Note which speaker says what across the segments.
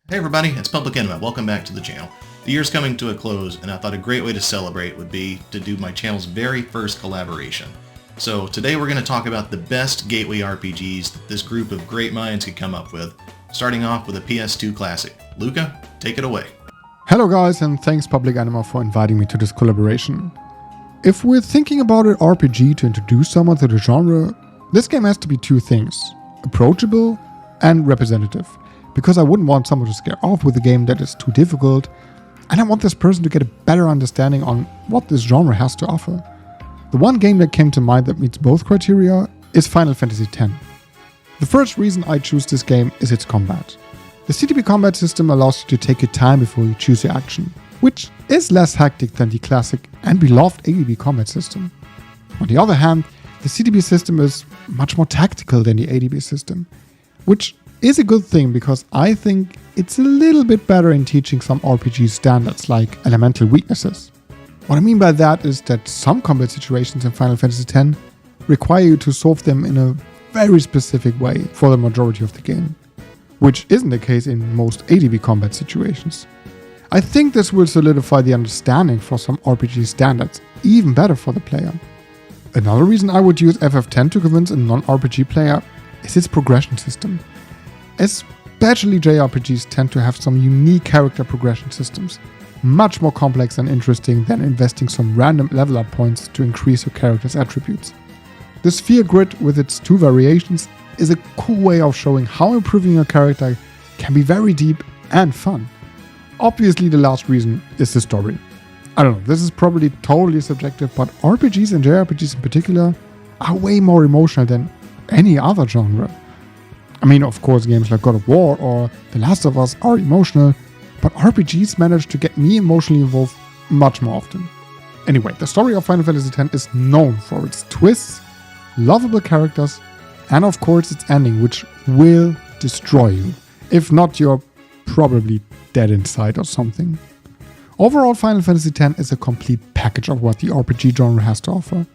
Speaker 1: Hey everybody, it's PublicEnema. Welcome back to the channel. The year's coming to a close, and I thought a great way to celebrate would be to do my channel's very first collaboration. So today we're going to talk about the best gateway RPGs that this group of great minds could come up with, starting off with a PS2 classic. Luca, take it away.
Speaker 2: Hello guys, and thanks PublicEnema for inviting me to this collaboration. If we're thinking about an RPG to introduce someone to the genre, this game has to be two things: approachable and representative. Because I wouldn't want someone to scare off with a game that is too difficult, and I want this person to get a better understanding on what this genre has to offer. The one game that came to mind that meets both criteria is Final Fantasy X. The first reason I choose this game is its combat. The CTB combat system allows you to take your time before you choose your action, which is less hectic than the classic and beloved ADB combat system. On the other hand, the CTB system is much more tactical than the ADB system, which is a good thing because I think it's a little bit better in teaching some RPG standards like elemental weaknesses. What I mean by that is that some combat situations in Final Fantasy X require you to solve them in a very specific way for the majority of the game, which isn't the case in most ADB combat situations. I think this will solidify the understanding for some RPG standards even better for the player. Another reason I would use FF10 to convince a non-RPG player is its progression system. Especially JRPGs tend to have some unique character progression systems, much more complex and interesting than investing some random level up points to increase your character's attributes. The sphere grid with its two variations is a cool way of showing how improving your character can be very deep and fun. Obviously the last reason is the story. I don't know, this is probably totally subjective, but RPGs and JRPGs in particular are way more emotional than any other genre. I mean, of course, games like God of War or The Last of Us are emotional, but RPGs manage to get me emotionally involved much more often. Anyway, the story of Final Fantasy X is known for its twists, lovable characters, and of course its ending, which will destroy you. If not, you're probably dead inside or something. Overall, Final Fantasy X is a complete package of what the RPG genre has to offer.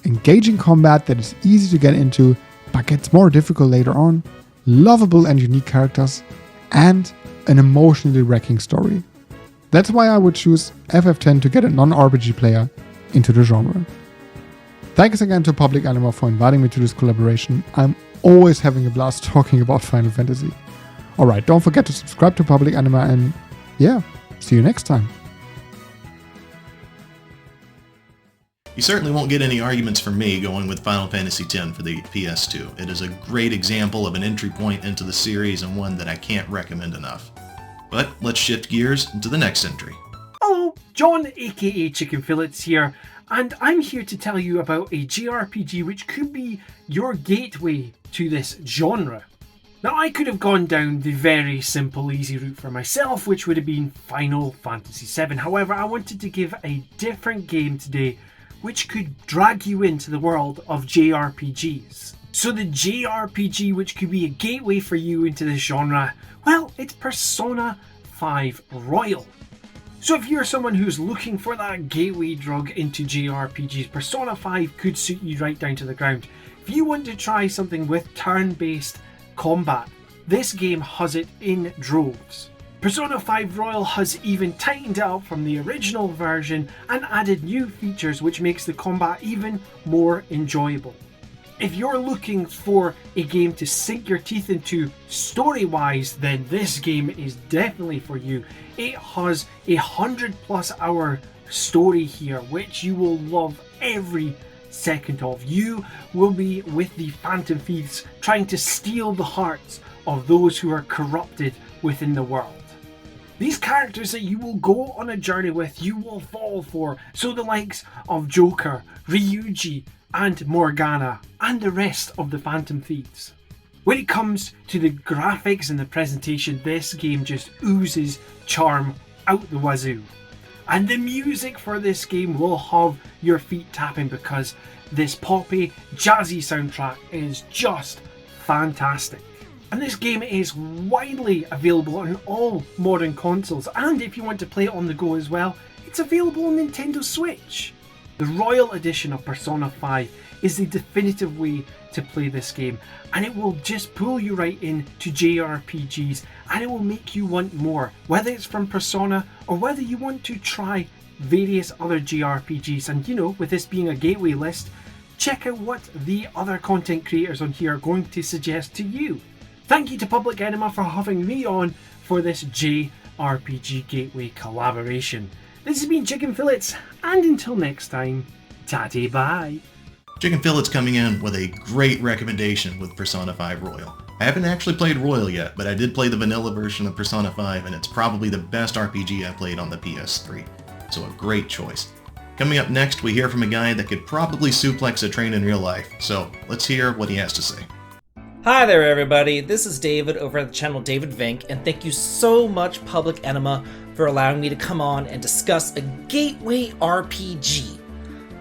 Speaker 2: Engaging combat that is easy to get into, but gets more difficult later on, lovable and unique characters, and an emotionally wrecking story. That's why I would choose FF10 to get a non-RPG player into the genre. Thanks again to PublicEnema for inviting me to this collaboration. I'm always having a blast talking about Final Fantasy. Alright, don't forget to subscribe to PublicEnema, and yeah, see you next time.
Speaker 1: You certainly won't get any arguments from me going with Final Fantasy X for the PS2. It is a great example of an entry point into the series and one that I can't recommend enough. But let's shift gears into the next entry.
Speaker 3: Hello, John aka Chicken Fillets here, and I'm here to tell you about a JRPG which could be your gateway to this genre. Now, I could have gone down the very simple, easy route for myself, which would have been Final Fantasy VII. However, I wanted to give a different game today which could drag you into the world of JRPGs. So the JRPG which could be a gateway for you into this genre, well, it's Persona 5 Royal. So if you're someone who's looking for that gateway drug into JRPGs, Persona 5 could suit you right down to the ground. If you want to try something with turn-based combat, this game has it in droves. Persona 5 Royal has even tightened it up from the original version and added new features which makes the combat even more enjoyable. If you're looking for a game to sink your teeth into story-wise, then this game is definitely for you. It has 100+ hour story here which you will love every second of. You will be with the Phantom Thieves trying to steal the hearts of those who are corrupted within the world. These characters that you will go on a journey with, you will fall for. So the likes of Joker, Ryuji, and Morgana, and the rest of the Phantom Thieves. When it comes to the graphics and the presentation, this game just oozes charm out the wazoo. And the music for this game will have your feet tapping because this poppy, jazzy soundtrack is just fantastic. And this game is widely available on all modern consoles, and if you want to play it on the go as well, it's available on Nintendo Switch. The Royal Edition of Persona 5 is the definitive way to play this game, and it will just pull you right into JRPGs, and it will make you want more, whether it's from Persona or whether you want to try various other JRPGs. And you know, with this being a gateway list, check out what the other content creators on here are going to suggest to you. Thank you to PublicEnema for having me on for this JRPG Gateway collaboration. This has been Chicken Fillets, and until next time, tatty bye.
Speaker 1: Chicken Fillets coming in with a great recommendation with Persona 5 Royal. I haven't actually played Royal yet, but I did play the vanilla version of Persona 5, and it's probably the best RPG I played on the PS3. So a great choice. Coming up next, we hear from a guy that could probably suplex a train in real life, so let's hear what he has to say.
Speaker 4: Hi there everybody, this is David over at the channel Davidvinc, and thank you so much PublicEnema for allowing me to come on and discuss a gateway RPG.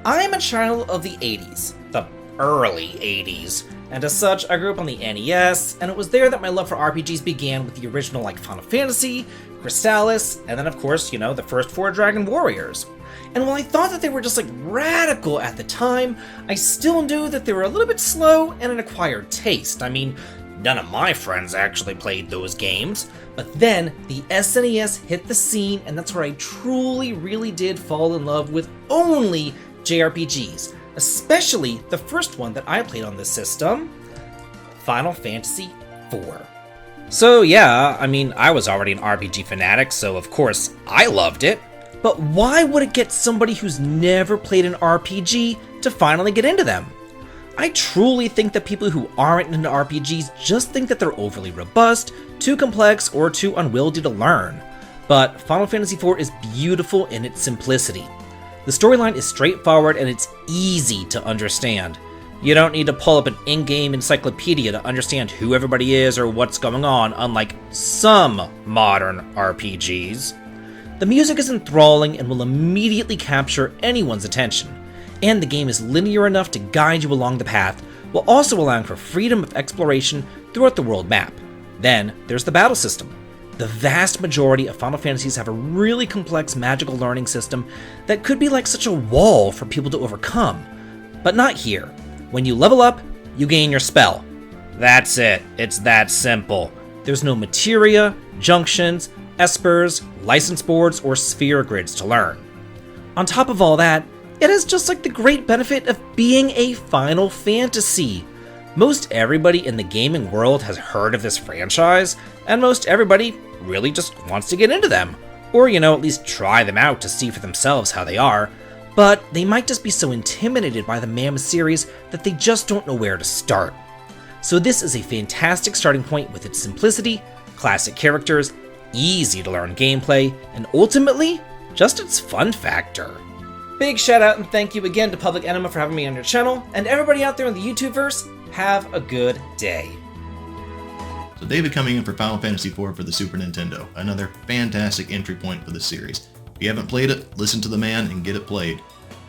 Speaker 4: I'm a child of the 80s, the early 80s, and as such I grew up on the NES, and it was there that my love for RPGs began with the original like Final Fantasy, Crystallis, and then of course, you know, the first 4 Dragon Warriors. And while I thought that they were just like radical at the time, I still knew that they were a little bit slow and an acquired taste. I mean, none of my friends actually played those games. But then the SNES hit the scene, and that's where I truly really did fall in love with only JRPGs, especially the first one that I played on this system, Final Fantasy IV. So yeah, I mean, I was already an RPG fanatic, so of course I loved it. But why would it get somebody who's never played an RPG to finally get into them? I truly think that people who aren't into RPGs just think that they're overly robust, too complex, or too unwieldy to learn. But Final Fantasy IV is beautiful in its simplicity. The storyline is straightforward and it's easy to understand. You don't need to pull up an in-game encyclopedia to understand who everybody is or what's going on, unlike some modern RPGs. The music is enthralling and will immediately capture anyone's attention, and the game is linear enough to guide you along the path, while also allowing for freedom of exploration throughout the world map. Then there's the battle system. The vast majority of Final Fantasies have a really complex magical learning system that could be like such a wall for people to overcome. But not here. When you level up, you gain your spell. That's it. It's that simple. There's no materia, junctions, espers, license boards, or sphere grids to learn. On top of all that, it has just like the great benefit of being a Final Fantasy. Most everybody in the gaming world has heard of this franchise, and most everybody really just wants to get into them, or you know, at least try them out to see for themselves how they are, but they might just be so intimidated by the Mammoth series that they just don't know where to start. So this is a fantastic starting point with its simplicity, classic characters, easy to learn gameplay, and ultimately, just its fun factor. Big shout out and thank you again to PublicEnema for having me on your channel, and everybody out there in the YouTubeverse, have a good day.
Speaker 1: So David coming in for Final Fantasy IV for the Super Nintendo, another fantastic entry point for the series. If you haven't played it, listen to the man and get it played.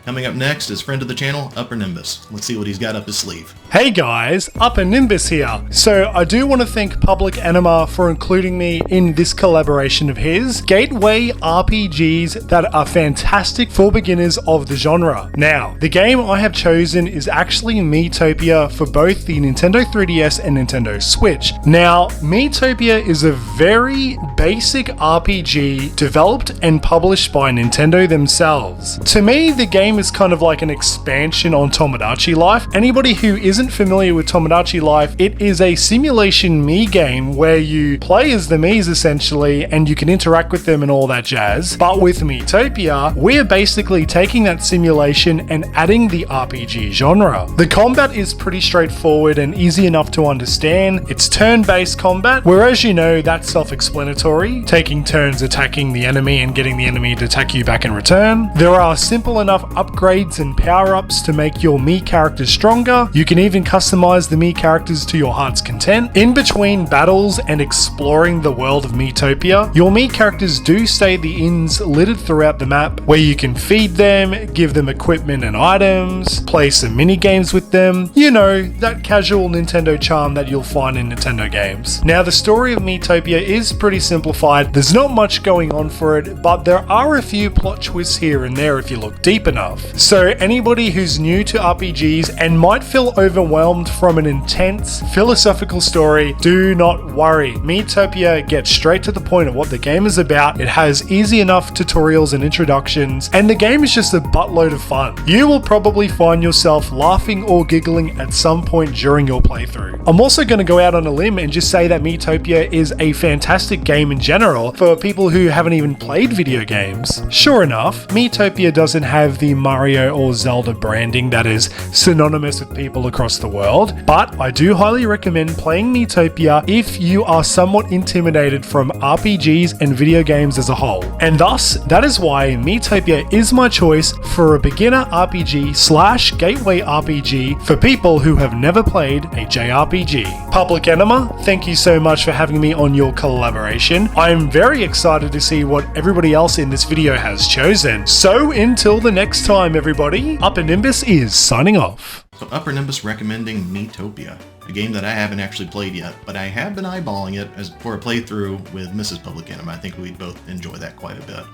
Speaker 1: Coming up next is friend of the channel, UpperNimbus. Let's see what he's got up his sleeve.
Speaker 5: Hey guys, UpperNimbus here. So I do want to thank PublicEnema for including me in this collaboration of his, gateway RPGs that are fantastic for beginners of the genre. Now, the game I have chosen is actually Miitopia for both the Nintendo 3DS and Nintendo Switch. Now, Miitopia is a very basic RPG developed and published by Nintendo themselves. To me, the game is kind of like an expansion on Tomodachi Life. Anybody who isn't familiar with Tomodachi Life, it is a simulation Mii game where you play as the Miis essentially and you can interact with them and all that jazz. But with Miitopia, we're basically taking that simulation and adding the RPG genre. The combat is pretty straightforward and easy enough to understand. It's turn-based combat, whereas you know that's self-explanatory, taking turns attacking the enemy and getting the enemy to attack you back in return. There are simple enough upgrades and power-ups to make your Mii characters stronger. You can even customize the Mii characters to your heart's content. In between battles and exploring the world of Miitopia, your Mii characters do stay at the inns littered throughout the map where you can feed them, give them equipment and items, play some mini games with them. You know, that casual Nintendo charm that you'll find in Nintendo games. Now, the story of Miitopia is pretty simplified. There's not much going on for it, but there are a few plot twists here and there if you look deep enough. stuff. So anybody who's new to RPGs and might feel overwhelmed from an intense philosophical story, do not worry. Miitopia gets straight to the point of what the game is about. It has easy enough tutorials and introductions, and the game is just a buttload of fun. You will probably find yourself laughing or giggling at some point during your playthrough. I'm also going to go out on a limb and just say that Miitopia is a fantastic game in general for people who haven't even played video games. Sure enough, Miitopia doesn't have the Mario or Zelda branding that is synonymous with people across the world, but I do highly recommend playing Miitopia if you are somewhat intimidated from RPGs and video games as a whole. And thus, that is why Miitopia is my choice for a beginner RPG / gateway RPG for people who have never played a JRPG. PublicEnema, thank you so much for having me on your collaboration. I'm very excited to see what everybody else in this video has chosen. So until the next time, everybody, UpperNimbus is signing off.
Speaker 1: So UpperNimbus recommending Miitopia, a game that I haven't actually played yet, but I have been eyeballing it as for a playthrough with Mrs. PublicEnema. I think we'd both enjoy that quite a bit.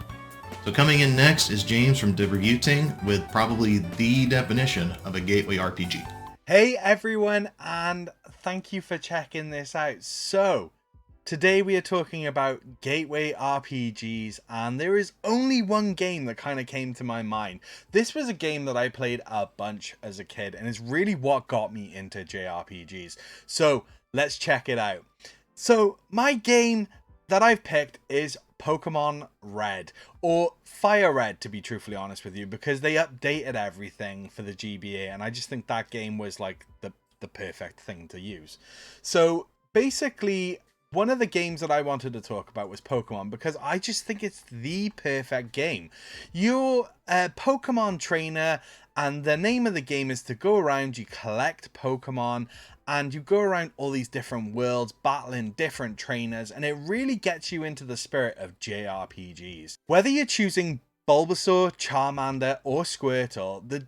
Speaker 1: So coming in next is James from Davidvinc with probably the definition of a gateway RPG.
Speaker 6: Hey everyone, and thank you for checking this out. So, today we are talking about gateway RPGs, and there is only one game that kind of came to my mind. This was a game that I played a bunch as a kid, and it's really what got me into JRPGs. So, let's check it out. So, my game that I've picked is Pokemon Red, or Fire Red to be truthfully honest with you, because they updated everything for the GBA, and I just think that game was like the perfect thing to use. So basically, one of the games that I wanted to talk about was Pokemon, because I just think it's the perfect game. You're a Pokemon trainer, and the name of the game is to go around, you collect Pokemon, and you go around all these different worlds, battling different trainers, and it really gets you into the spirit of JRPGs. Whether you're choosing Bulbasaur, Charmander, or Squirtle, the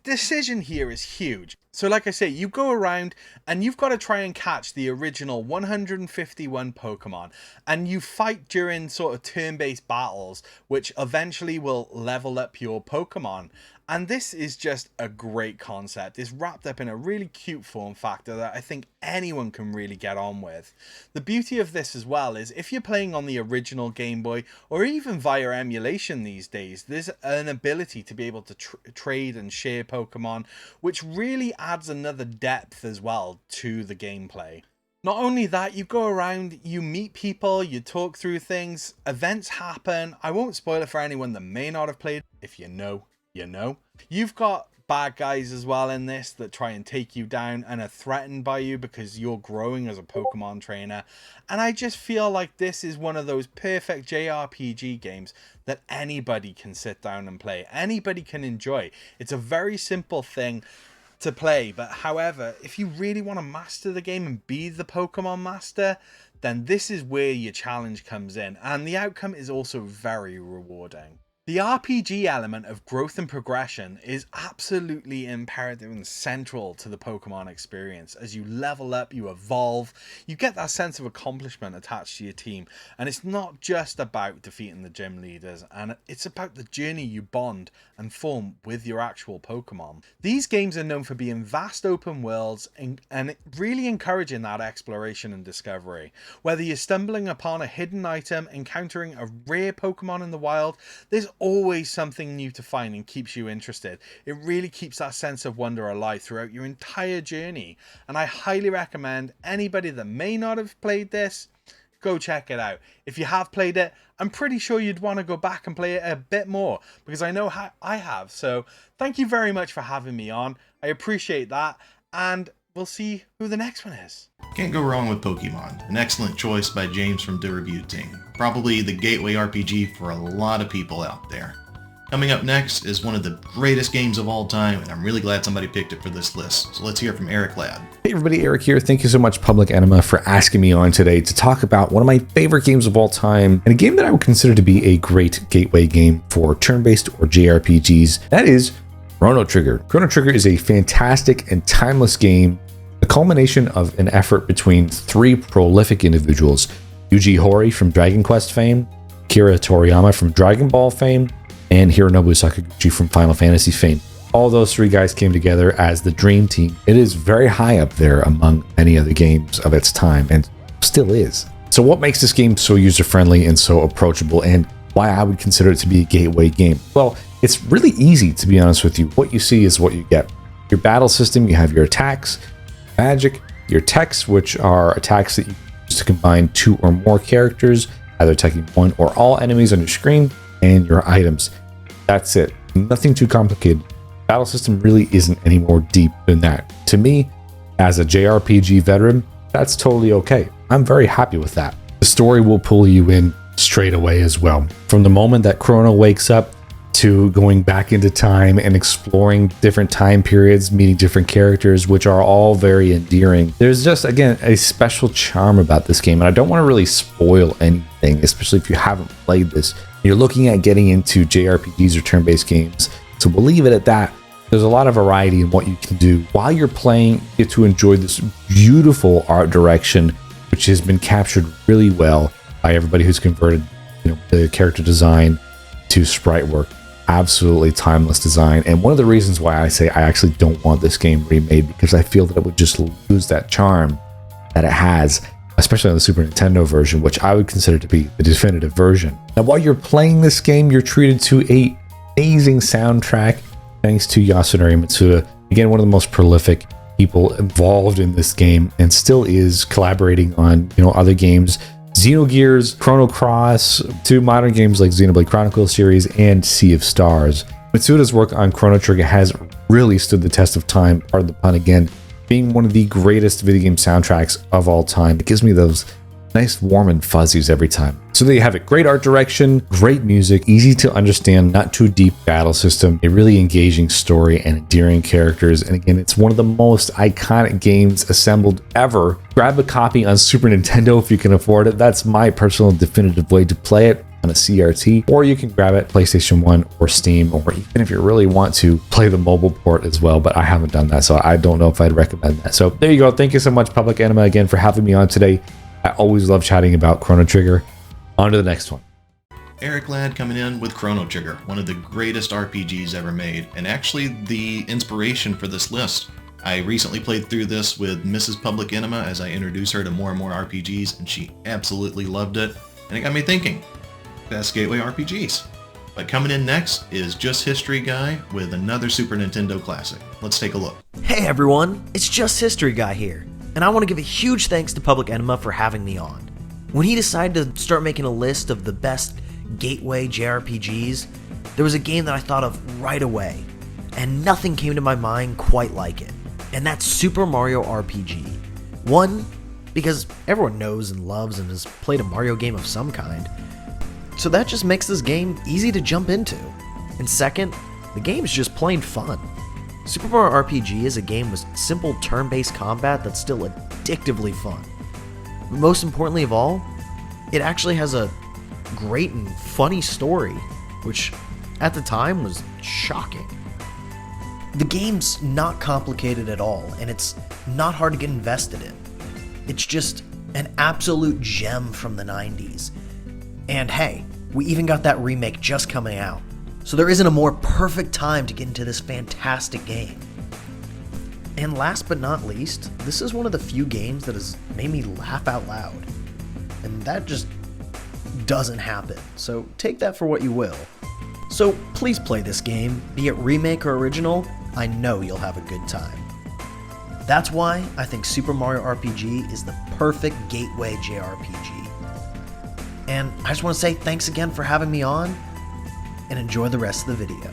Speaker 6: decision here is huge. So like I say, you go around and you've got to try and catch the original 151 Pokemon, and you fight during sort of turn-based battles, which eventually will level up your Pokemon. And this is just a great concept. It's wrapped up in a really cute form factor that I think anyone can really get on with. The beauty of this as well is if you're playing on the original Game Boy, or even via emulation these days, there's an ability to be able to trade and share Pokemon, which really adds another depth as well to the gameplay. Not only that, you go around, you meet people, you talk through things, events happen. I won't spoil it for anyone that may not have played. If you know, you know. You've got bad guys as well in this that try and take you down and are threatened by you because you're growing as a Pokemon trainer. And I just feel like this is one of those perfect JRPG games that anybody can sit down and play. Anybody can enjoy. It's a very simple thing to play, but however, if you really want to master the game and be the Pokemon master, then this is where your challenge comes in, and the outcome is also very rewarding. The RPG element of growth and progression is absolutely imperative and central to the Pokemon experience. As you level up, you evolve, you get that sense of accomplishment attached to your team. And it's not just about defeating the gym leaders, and it's about the journey you bond and form with your actual Pokemon. These games are known for being vast open worlds and really encouraging that exploration and discovery. Whether you're stumbling upon a hidden item, encountering a rare Pokemon in the wild, there's always something new to find and keeps you interested. It really keeps that sense of wonder alive throughout your entire journey, and I highly recommend anybody that may not have played this, go check it out. If you have played it, I'm pretty sure you'd want to go back and play it a bit more, because I know I have. So thank you very much for having me on. I appreciate that, and we'll see who the next one is.
Speaker 1: Can't go wrong with Pokemon. An excellent choice by James from Ting. Probably the gateway RPG for a lot of people out there. Coming up next is one of the greatest games of all time, and I'm really glad somebody picked it for this list. So let's hear from Erek Ladd.
Speaker 7: Hey everybody, Eric here. Thank you so much, PublicEnema, for asking me on today to talk about one of my favorite games of all time, and a game that I would consider to be a great gateway game for turn-based or JRPGs. That is Chrono Trigger. Chrono Trigger is a fantastic and timeless game, the culmination of an effort between three prolific individuals: Yuji Horii from Dragon Quest fame, Akira Toriyama from Dragon Ball fame, and Hironobu Sakaguchi from Final Fantasy fame. All those three guys came together as the dream team. It is very high up there among many other games of its time, and still is. So what makes this game so user-friendly and so approachable, and why I would consider it to be a gateway game? Well, it's really easy, to be honest with you. What you see is what you get. Your battle system, you have your attacks, magic, your techs, which are attacks that you use to combine 2 or more characters, either attacking 1 or all enemies on your screen, and your items. That's it. Nothing too complicated. Battle system really isn't any more deep than that. To me, as a JRPG veteran, that's totally okay. I'm very happy with that. The story will pull you in straight away as well. From the moment that Chrono wakes up to going back into time and exploring different time periods, meeting different characters, which are all very endearing. There's just, again, a special charm about this game, and I don't want to really spoil anything, especially if you haven't played this. You're looking at getting into JRPGs or turn-based games, so we'll leave it at that. There's a lot of variety in what you can do. While you're playing, you get to enjoy this beautiful art direction, which has been captured really well by everybody who's converted, the character design to sprite work. Absolutely timeless design. And one of the reasons why I say I actually don't want this game remade, because I feel that it would just lose that charm that it has, especially on the Super Nintendo version, which I would consider to be the definitive version. Now, while you're playing this game, you're treated to an amazing soundtrack thanks to Yasunori Mitsuda. Again, one of the most prolific people involved in this game, and still is collaborating on other games, Xenogears, Chrono Cross, 2 modern games like Xenoblade Chronicles series, and Sea of Stars. Mitsuda's work on Chrono Trigger has really stood the test of time, pardon the pun again, being one of the greatest video game soundtracks of all time. It gives me those nice warm and fuzzies every time. So there you have it. Great art direction, great music, easy to understand, not too deep battle system, a really engaging story and endearing characters. And again, it's one of the most iconic games assembled ever. Grab a copy on Super Nintendo if you can afford it. That's my personal definitive way to play it, on a CRT, or you can grab it PlayStation 1 or Steam, or even if you really want to play the mobile port as well, but I haven't done that, so I don't know if I'd recommend that. So there you go. Thank you so much, PublicEnema, again for having me on today. I always love chatting about Chrono Trigger. On to the next one.
Speaker 1: Erek Ladd coming in with Chrono Trigger, one of the greatest RPGs ever made, and actually the inspiration for this list. I recently played through this with Mrs. PublicEnema as I introduced her to more and more RPGs, and she absolutely loved it, and it got me thinking, best gateway RPGs. But coming in next is Just History Guy with another Super Nintendo classic. Let's take a look.
Speaker 8: Hey everyone, it's Just History Guy here, and I want to give a huge thanks to PublicEnema for having me on. When he decided to start making a list of the best gateway JRPGs, there was a game that I thought of right away, and nothing came to my mind quite like it, and that's Super Mario RPG. One, because everyone knows and loves and has played a Mario game of some kind, so that just makes this game easy to jump into. And second, the game's just plain fun. Super Mario RPG is a game with simple turn-based combat that's still addictively fun. But most importantly of all, it actually has a great and funny story, which at the time was shocking. The game's not complicated at all, and it's not hard to get invested in. It's just an absolute gem from the 90s. And hey, we even got that remake just coming out, so there isn't a more perfect time to get into this fantastic game. And last but not least, this is one of the few games that has made me laugh out loud. And that just doesn't happen, so take that for what you will. So please play this game, be it remake or original, I know you'll have a good time. That's why I think Super Mario RPG is the perfect gateway JRPG. And I just want to say thanks again for having me on, and enjoy the rest of the video.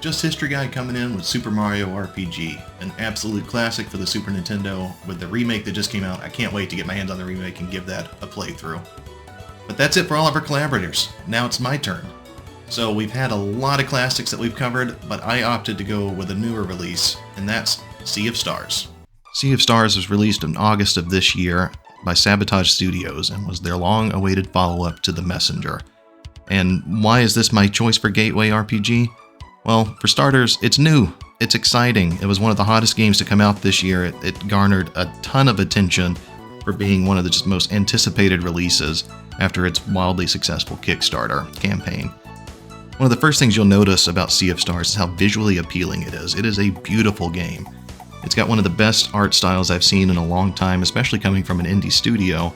Speaker 1: Just History Guy coming in with Super Mario RPG, an absolute classic for the Super Nintendo. With the remake that just came out, I can't wait to get my hands on the remake and give that a playthrough. But that's it for all of our collaborators. Now it's my turn. So we've had a lot of classics that we've covered, but I opted to go with a newer release, and that's Sea of Stars. Sea of Stars was released in August of this year by Sabotage Studios and was their long-awaited follow-up to The Messenger. And why is this my choice for gateway RPG? Well, for starters, it's new, it's exciting, it was one of the hottest games to come out this year, it garnered a ton of attention, for being one of the just most anticipated releases after its wildly successful Kickstarter campaign. One of the first things you'll notice about Sea of Stars is how visually appealing it is. It is a beautiful game. It's got one of the best art styles I've seen in a long time, especially coming from an indie studio.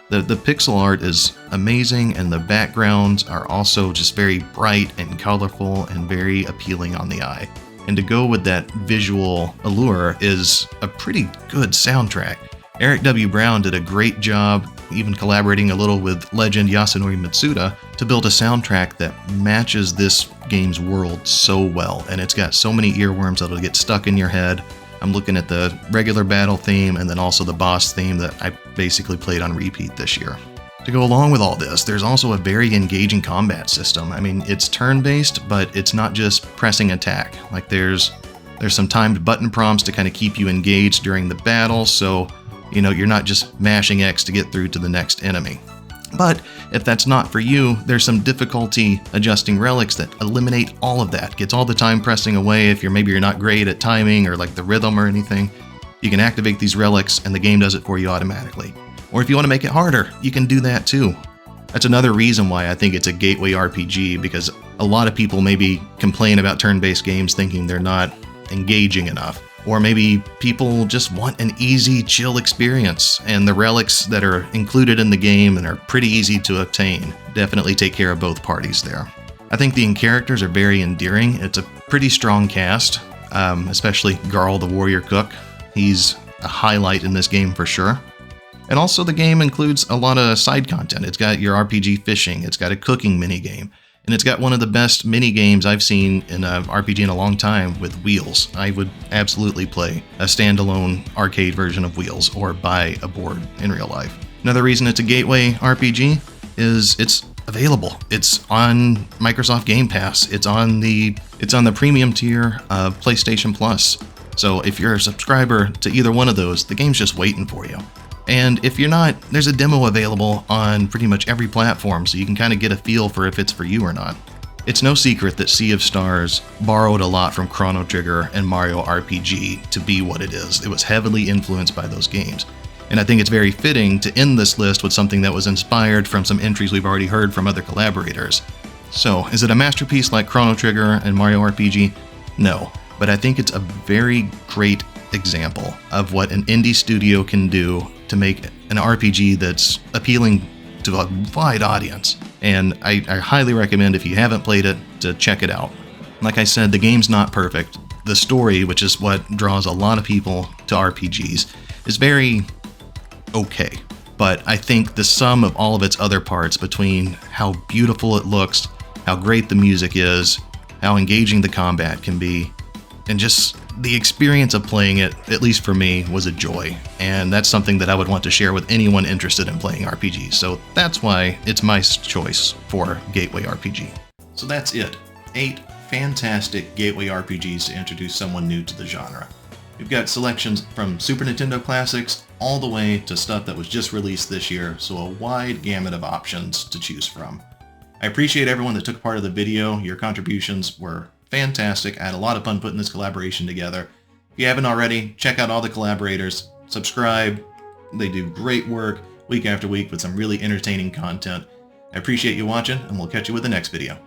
Speaker 1: The pixel art is amazing, and the backgrounds are also just very bright and colorful and very appealing on the eye. And to go with that visual allure is a pretty good soundtrack. Eric W. Brown did a great job, even collaborating a little with legend Yasunori Mitsuda, to build a soundtrack that matches this game's world so well. And it's got so many earworms that'll get stuck in your head. I'm looking at the regular battle theme and then also the boss theme that I basically played on repeat this year. To go along with all this, there's also a very engaging combat system. I mean, it's turn-based, but it's not just pressing attack. Like there's some timed button prompts to kind of keep you engaged during the battle, so you're not just mashing X to get through to the next enemy. But if that's not for you, there's some difficulty adjusting relics that eliminate all of that. Gets all the time pressing away if maybe you're not great at timing or like the rhythm or anything. You can activate these relics and the game does it for you automatically. Or if you want to make it harder, you can do that too. That's another reason why I think it's a gateway RPG, because a lot of people maybe complain about turn-based games thinking they're not engaging enough. Or maybe people just want an easy, chill experience, and the relics that are included in the game and are pretty easy to obtain definitely take care of both parties there. I think the characters are very endearing. It's a pretty strong cast, especially Garl the Warrior Cook. He's a highlight in this game for sure. And also the game includes a lot of side content. It's got your RPG fishing, it's got a cooking minigame, and it's got one of the best mini-games I've seen in an RPG in a long time with Wheels. I would absolutely play a standalone arcade version of Wheels or buy a board in real life. Another reason it's a gateway RPG is it's available. It's on Microsoft Game Pass. It's on the premium tier of PlayStation Plus. So if you're a subscriber to either one of those, the game's just waiting for you. And if you're not, there's a demo available on pretty much every platform, so you can kind of get a feel for if it's for you or not. It's no secret that Sea of Stars borrowed a lot from Chrono Trigger and Mario RPG to be what it is. It was heavily influenced by those games. And I think it's very fitting to end this list with something that was inspired from some entries we've already heard from other collaborators. So, is it a masterpiece like Chrono Trigger and Mario RPG? No, but I think it's a very great example of what an indie studio can do to make an RPG that's appealing to a wide audience. And I highly recommend, if you haven't played it, to check it out. Like I said, the game's not perfect. The story, which is what draws a lot of people to RPGs, is very okay. But I think the sum of all of its other parts, between how beautiful it looks, how great the music is, how engaging the combat can be, and just the experience of playing it, at least for me, was a joy. And that's something that I would want to share with anyone interested in playing RPGs. So that's why it's my choice for Gateway RPG. So that's it. 8 fantastic Gateway RPGs to introduce someone new to the genre. We've got selections from Super Nintendo classics all the way to stuff that was just released this year, so a wide gamut of options to choose from. I appreciate everyone that took part of the video. Your contributions were fantastic. I had a lot of fun putting this collaboration together. If you haven't already, check out all the collaborators, subscribe. They do great work week after week with some really entertaining content. I appreciate you watching, and we'll catch you with the next video.